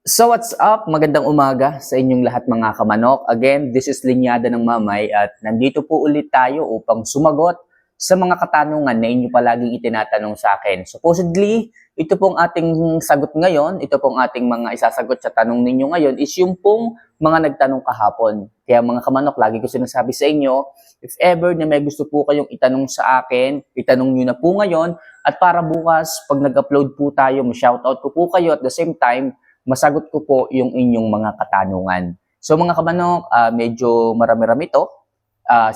So what's up? Magandang umaga sa inyong lahat mga kamanok. Again, this is Linyada ng Mamay at nandito po ulit tayo upang sumagot sa mga katanungan na inyo palaging itinatanong sa akin. Supposedly, ito pong ating sagot ngayon, ito pong ating mga isasagot sa tanong ninyo ngayon is yung pong mga nagtanong kahapon. Kaya mga kamanok, lagi ko sinasabi sa inyo, if ever na may gusto po kayong itanong sa akin, itanong nyo na po ngayon at para bukas, pag nag-upload po tayo, ma-shoutout ko po kayo at the same time, masagot ko po yung inyong mga katanungan. So mga kamanok, medyo marami-rami ito.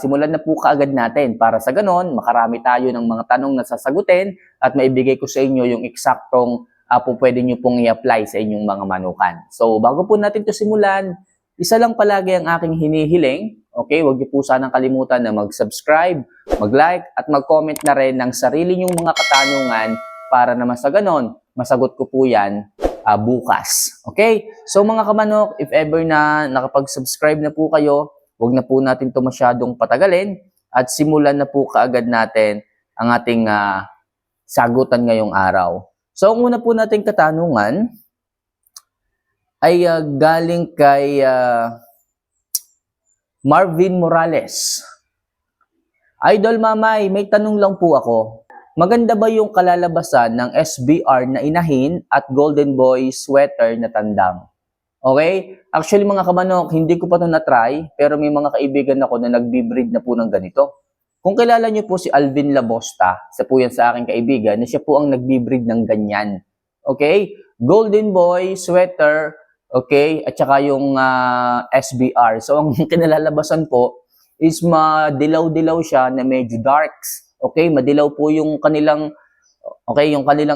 Simulan na po kaagad natin para sa ganon, makarami tayo ng mga tanong na sasagutin at maibigay ko sa inyo yung eksaktong po pwede nyo pong i-apply sa inyong mga manukan. So bago po natin ito simulan, isa lang palagi ang aking hinihiling. Okay, huwag niyo po sanang kalimutan na mag-subscribe, mag-like at mag-comment na rin ng sarili nyong mga katanungan para naman sa ganon, masagot ko po yan bukas. Okay? So mga kamanok, if ever na nakapag-subscribe na po kayo, huwag na po natin ito masyadong patagalin at simulan na po kaagad natin ang ating sagutan ngayong araw. So ang una po nating katanungan ay galing kay Marvin Morales. Idol Mamay, may tanong lang po ako. Maganda ba yung kalalabasan ng SBR na inahin at Golden Boy sweater na tandang? Okay? Actually mga kamanok, hindi ko pa ito na-try, pero may mga kaibigan ako na nagbi-breed na po ng ganito. Kung kilala niyo po si Alvin Labosta, isa po yan sa aking kaibigan, na siya po ang nagbi-breed ng ganyan. Okay? Golden Boy sweater, okay? At saka yung SBR. So ang kinalalabasan po is madilaw-dilaw siya na medyo darks. Okay, madilaw po yung kanilang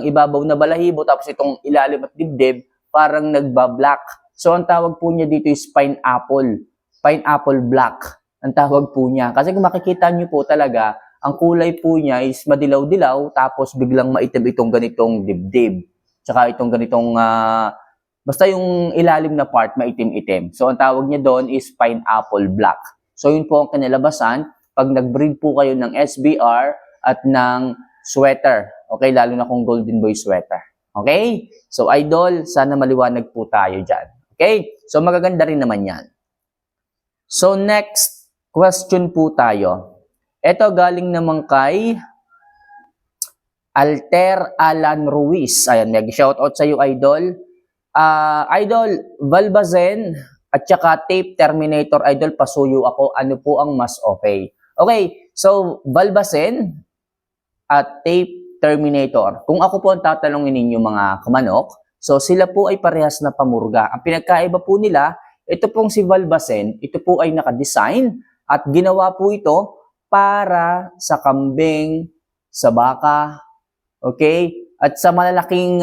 ibabaw na balahibo tapos itong ilalim at dibdib parang nagba-black. So ang tawag po niya dito is pineapple black. Ang tawag po niya. Kasi kung makikita niyo po talaga, ang kulay po niya is madilaw-dilaw tapos biglang maitim itong ganitong dibdib. Tsaka itong ganitong basta yung ilalim na part maitim-itim. So ang tawag niya doon is pineapple black. So yun po ang kinalabasan pag nag-breed po kayo ng SBR at ng sweater. Okay, lalo na kung Golden Boy sweater. Okay? So, idol, sana maliwanag po tayo dyan. Okay? So, magaganda rin naman yan. So, next question po tayo. Ito galing naman kay Alter Alan Ruiz. Ayan, nag-shoutout sa iyo, idol. Idol, Valbazen at saka Tape Terminator, idol, pasuyo ako. Ano po ang mas okay? Okay, so Valbazen at Tape Terminator. Kung ako po ang tatanungin ninyo mga kamanok, so sila po ay parehas na pamurga. Ang pinagkaiba po nila, ito pong si Valbazen, ito po ay nakadesign at ginawa po ito para sa kambing, sa baka, okay? At sa malalaking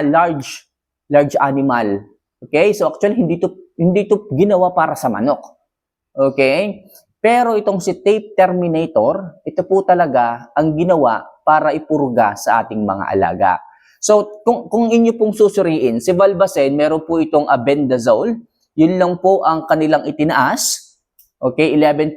large animal. Okay? So actually hindi to ginawa para sa manok. Okay? Pero itong si Tape Terminator, ito po talaga ang ginawa para ipurga sa ating mga alaga. So, kung inyo pong susuriin, si Valbazen, meron po itong albendazole. Yun lang po ang kanilang itinaas. Okay, 11%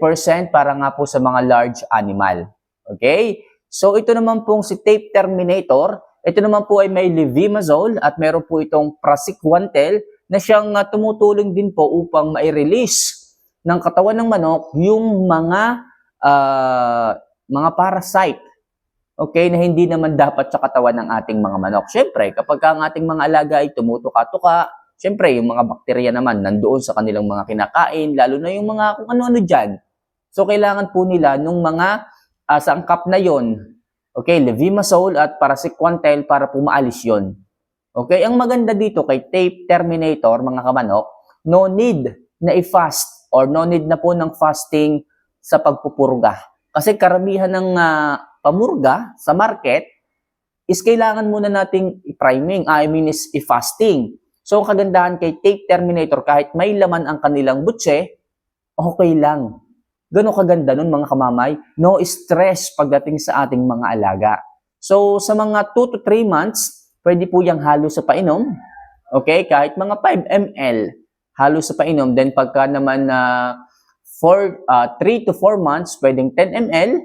para nga po sa mga large animal. Okay? So, ito naman pong si Tape Terminator, ito naman po ay may levimazole at meron po itong praziquantel na siyang tumutulong din po upang ma-release ng katawan ng manok yung mga parasite, okay, na hindi naman dapat sa katawan ng ating mga manok. Siyempre, kapag ang ating mga alaga ay tumutuka-tuka, siyempre, yung mga bakterya naman nandoon sa kanilang mga kinakain, lalo na yung mga kung ano-ano dyan. So, kailangan po nila nung mga sangkap na yon, okay, levimazole at praziquantel para po maalis yon. Okay, ang maganda dito kay Tape Terminator, mga kamanok, no need na i-fast or no need na po ng fasting sa pagpupurga. Kasi karamihan ng pamurga sa market is kailangan muna nating i-priming, is i-fasting. So, ang kagandahan kay Tape Terminator, kahit may laman ang kanilang butse, okay lang. Ganun kaganda nun mga kamamay. No stress pagdating sa ating mga alaga. So, sa mga 2 to 3 months, pwede po yung halo sa painom. Okay, kahit mga 5 ml. Halo sa painom. Then pagka naman 3 to 4 months, pwedeng 10 ml.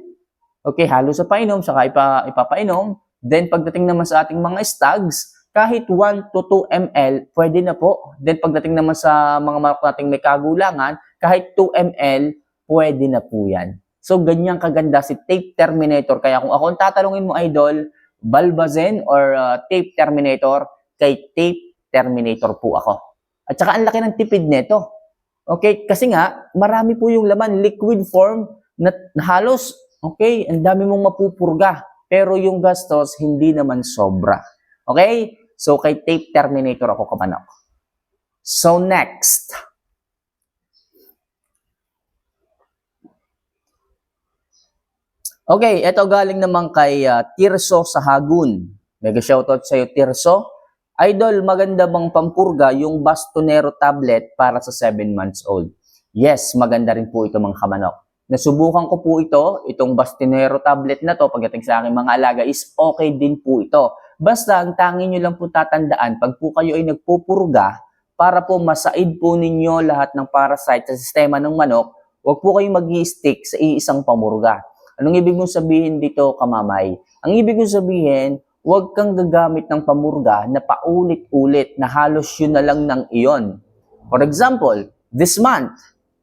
Okay, halo sa painom, saka ipapainom. Then pagdating naman sa ating mga stags, kahit 1 to 2 ml, pwede na po. Then pagdating naman sa mga manok nating may kagulangan, kahit 2 ml, pwede na po yan. So, ganyan kaganda si Tape Terminator. Kaya kung ako ang tatanungin mo, idol, Balbazen or Tape Terminator, kay Tape Terminator po ako. At saka ang laki ng tipid nito. Okay? Kasi nga, marami po yung laman, liquid form na halos, okay, ang dami mong mapupurga. Pero yung gastos, hindi naman sobra. Okay? So, kay Tape Terminator ako kamanok. So, next. Okay, ito galing naman kay Tirso sa Hagun. Mega shoutout sa iyo, Tirso. Idol, maganda bang pampurga yung Bastonero tablet para sa 7 months old? Yes, maganda rin po ito mga kamanok. Nasubukan ko po itong Bastonero tablet na to pagdating sa aking mga alaga is okay din po ito. Basta ang tangi nyo lang po tatandaan, pag po kayo ay nagpupurga, para po masaid po ninyo lahat ng parasite sa sistema ng manok, huwag po kayong mag-i-stick sa iisang pamurga. Anong ibig mong sabihin dito, kamamay? Ang ibig mong sabihin, huwag kang gagamit ng pamurga na paulit-ulit na halos yun na lang ng iyon. For example, this month,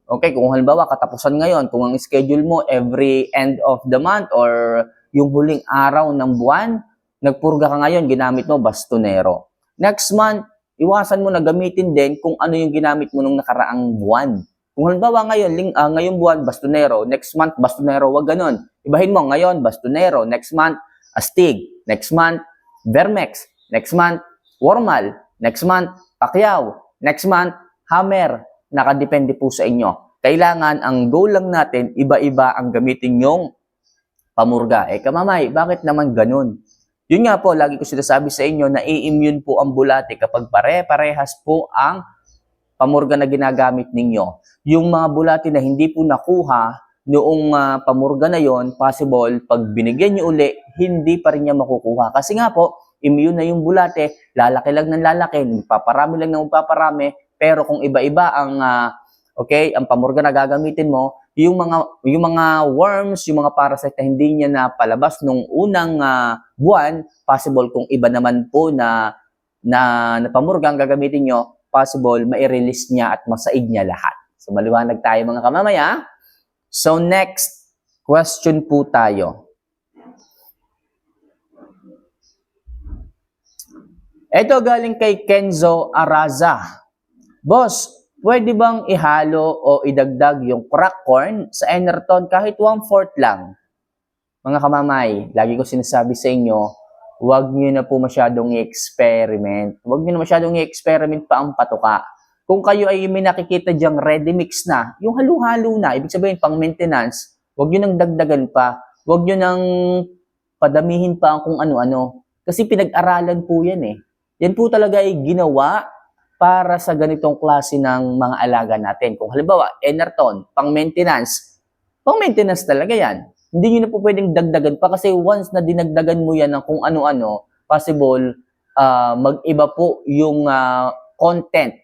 okay, kung halimbawa katapusan ngayon, kung ang schedule mo every end of the month or yung huling araw ng buwan, nagpurga ka ngayon, ginamit mo Bastonero. Next month, iwasan mo na gamitin din kung ano yung ginamit mo nung nakaraang buwan. Kung halimbawa ngayong buwan, Bastonero, next month, Bastonero, wag ganun. Ibahin mo, ngayon, Bastonero, next month, Astig, next month, Vermex, next month, Wormal, next month, Pacquiao, next month, Hammer. Nakadepende po sa inyo. Kailangan, ang goal lang natin, iba-iba ang gamitin yung pamurga. Kamamay, bakit naman ganun? Yun nga po, lagi ko sinasabi sa inyo na i-immune po ang bulate kapag pare-parehas po ang pamurga na ginagamit ninyo. Yung mga bulate na hindi po nakuha noong pamurga na yon, possible pag binigyan nyo uli, hindi pa rin niya makukuha. Kasi nga po, immune na yung bulate, lalaki lang ng lalaki, magpaparami lang ng magpaparami, pero kung iba-iba ang ang pamurga na gagamitin mo, yung mga worms, yung mga parasite na hindi niya na palabas nung unang buwan, possible kung iba naman po na pamurga ang gagamitin nyo, possible mai-release niya at masaid niya lahat. So, maliwanag tayo mga kamamaya. So, next question po tayo. Ito galing kay Kenzo Araza. Boss, pwede bang ihalo o idagdag yung crack corn sa Enerton kahit 1/4 lang? Mga kamamay, lagi ko sinasabi sa inyo, huwag nyo na po masyadong i-experiment. Huwag nyo na masyadong i-experiment pa ang patuka. Kung kayo ay may nakikita dyang ready mix na, yung halo-halo na, ibig sabihin pang maintenance, huwag nyo nang dagdagan pa. Huwag nyo nang padamihin pa ang kung ano-ano. Kasi pinag-aralan po yan eh. Yan po talaga ay ginawa para sa ganitong klase ng mga alaga natin. Kung halimbawa, Enerton, pang maintenance talaga yan. Hindi nyo na po pwedeng dagdagan pa kasi once na dinagdagan mo yan ng kung ano-ano, possible mag-iba po yung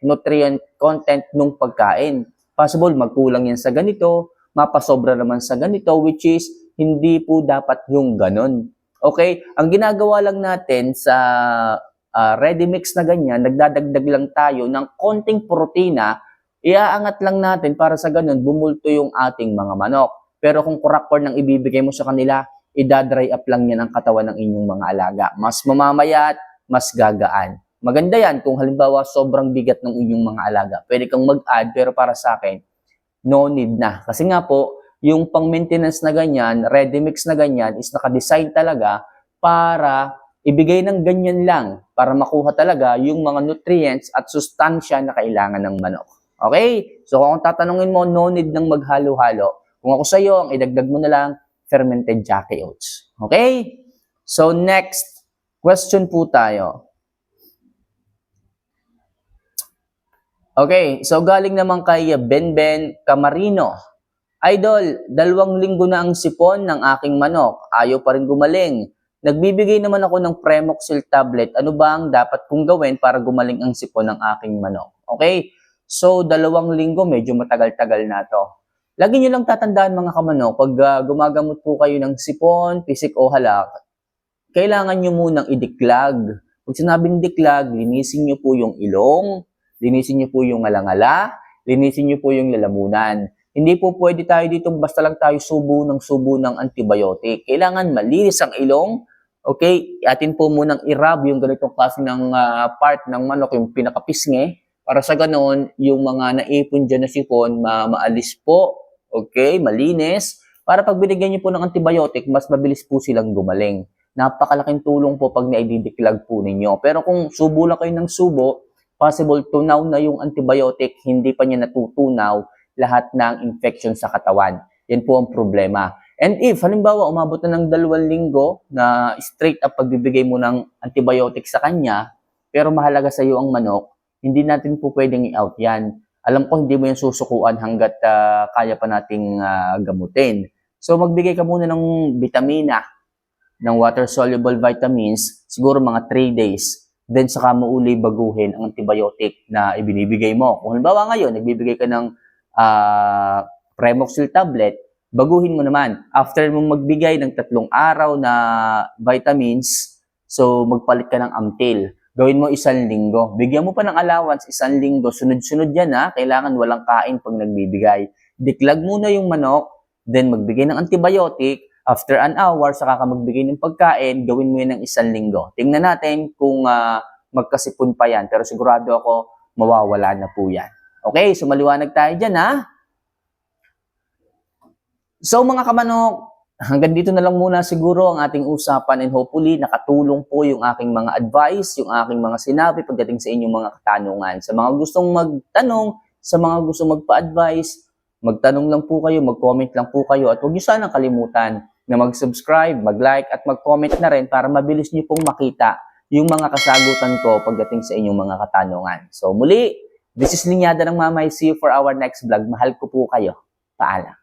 nutrient content ng pagkain. Possible magkulang yan sa ganito, mapasobra naman sa ganito, which is hindi po dapat yung ganon. Okay? Ang ginagawa lang natin sa ready mix na ganyan, nagdadagdag lang tayo ng konting protina, iaangat lang natin para sa ganun, bumulto yung ating mga manok. Pero kung crack corn ang ibibigay mo sa kanila, idadry up lang yan ang katawan ng inyong mga alaga. Mas mamamayat, mas gagaan. Maganda yan kung halimbawa sobrang bigat ng inyong mga alaga. Pwede kang mag-add, pero para sa akin, no need na. Kasi nga po, yung pang-maintenance na ganyan, ready mix na ganyan, is nakadesign talaga para ibigay ng ganyan lang para makuha talaga yung mga nutrients at sustansya na kailangan ng manok. Okay? So kung tatanungin mo, no need ng maghalo-halo. Kung ako sa iyo, ang idagdag mo na lang, fermented Jackie oats. Okay? So next question po tayo. Okay, so galing naman kay Benben Camarino. Idol, 2 linggo na ang sipon ng aking manok. Ayaw pa rin gumaling. Nagbibigay naman ako ng Premoxil tablet. Ano ba ang dapat kong gawin para gumaling ang sipon ng aking manok? Okay? So, 2 linggo, medyo matagal-tagal na to. Lagi nyo lang tatandaan mga kamanok, pag gumagamot po kayo ng sipon, pisik o halak, kailangan nyo munang idiklag. Pag sinabing diklag, linisin nyo po yung ilong, linisin nyo po yung alangala, linisin nyo po yung lalamunan. Hindi po pwede tayo dito basta lang tayo subo ng antibiotic. Kailangan malinis ang ilong. Okay, atin po munang i-rub yung ganitong klase ng part ng manok, yung pinakapisngi, para sa ganoon, yung mga naipon dyan na sipon, maalis po. Okay, malinis. Para pag binigyan nyo po ng antibiotic, mas mabilis po silang gumaling. Napakalaking tulong po pag naididiklag po ninyo. Pero kung subo lang kayo ng subo, possible tunaw na yung antibiotic, hindi pa niya natutunaw lahat ng infection sa katawan. Yan po ang problema. And if, halimbawa, umabot na ng 2 linggo na straight up pagbibigay mo ng antibiotic sa kanya, pero mahalaga sa iyo ang manok, hindi natin po pwedeng i-out yan. Alam ko, hindi mo yan susukuan hanggat kaya pa nating gamutin. So, magbigay ka muna ng vitamina, ng water-soluble vitamins, siguro mga 3 days. Then, saka mo uli baguhin ang antibiotic na ibinibigay mo. Kung halimbawa ngayon, nagbibigay ka ng Premoxil tablet, baguhin mo naman. After mong magbigay ng 3 araw na vitamins, so magpalit ka ng Amtil. Gawin mo 1 linggo. Bigyan mo pa ng allowance 1 linggo. Sunod-sunod yan ha. Kailangan walang kain pag nagbibigay. Diklag muna yung manok, then magbigay ng antibiotic. After an hour, saka ka magbigay ng pagkain, gawin mo yan ng 1 linggo. Tingnan natin kung magkasipon pa yan. Pero sigurado ako, mawawala na po yan. Okay, so maliwanag tayo dyan ha. So mga kamanok, hanggang dito na lang muna siguro ang ating usapan and hopefully nakatulong po yung aking mga advice, yung aking mga sinabi pagdating sa inyong mga katanungan. Sa mga gustong magtanong, sa mga gustong magpa-advise, magtanong lang po kayo, mag-comment lang po kayo at huwag niyo sanang kalimutan na mag-subscribe, mag-like at mag-comment na rin para mabilis niyo pong makita yung mga kasagutan ko pagdating sa inyong mga katanungan. So muli, this is Linyada ng Mamay. See you for our next vlog. Mahal ko po kayo. Paalam.